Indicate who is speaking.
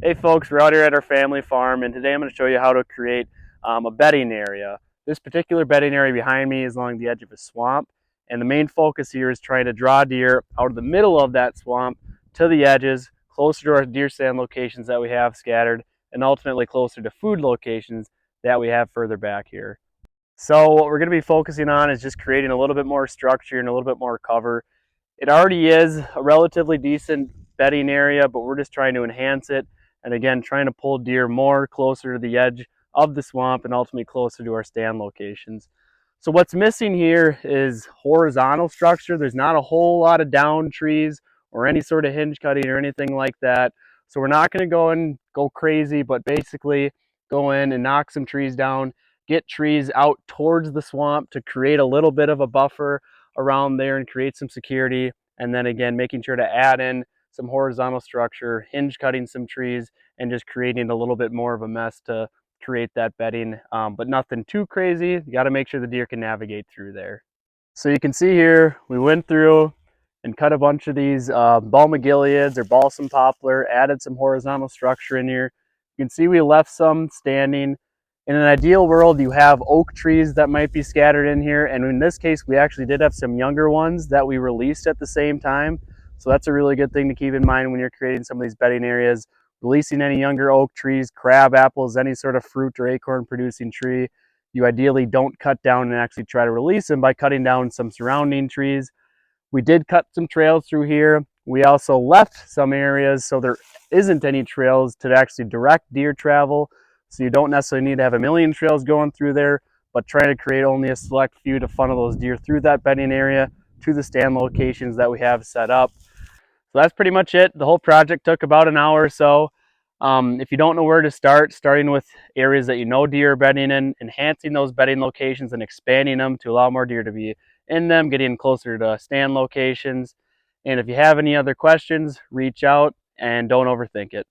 Speaker 1: Hey folks, we're out here at our family farm, and today I'm going to show you how to create a bedding area. This particular bedding area behind me is along the edge of a swamp, and the main focus here is trying to draw deer out of the middle of that swamp to the edges, closer to our deer stand locations that we have scattered, and ultimately closer to food locations that we have further back here. So what we're going to be focusing on is just creating a little bit more structure and a little bit more cover. It already is a relatively decent bedding area, but we're just trying to enhance it. And again, trying to pull deer more closer to the edge of the swamp and ultimately closer to our stand locations. So what's missing here is horizontal structure. There's not a whole lot of down trees or any sort of hinge cutting or anything like that. So we're not going to go and go crazy, but basically go in and knock some trees down, get trees out towards the swamp to create a little bit of a buffer around there and create some security. And then again, making sure to add in some horizontal structure, hinge cutting some trees, and just creating a little bit more of a mess to create that bedding, but nothing too crazy. You got to make sure the deer can navigate through there. So you can see here, we went through and cut a bunch of these balmagiliads or balsam poplar, added some horizontal structure in here. You can see we left some standing. In an ideal world, you have oak trees that might be scattered in here, and in this case, we actually did have some younger ones that we released at the same time. So that's a really good thing to keep in mind when you're creating some of these bedding areas. Releasing any younger oak trees, crab apples, any sort of fruit or acorn producing tree. You ideally don't cut down and actually try to release them by cutting down some surrounding trees. We did cut some trails through here. We also left some areas so there isn't any trails to actually direct deer travel. So you don't necessarily need to have a million trails going through there, but try to create only a select few to funnel those deer through that bedding area to the stand locations that we have set up. So that's pretty much it. The whole project took about an hour or so. If you don't know where to start, starting with areas that you know deer are bedding in, enhancing those bedding locations and expanding them to allow more deer to be in them, getting closer to stand locations. And if you have any other questions, reach out and don't overthink it.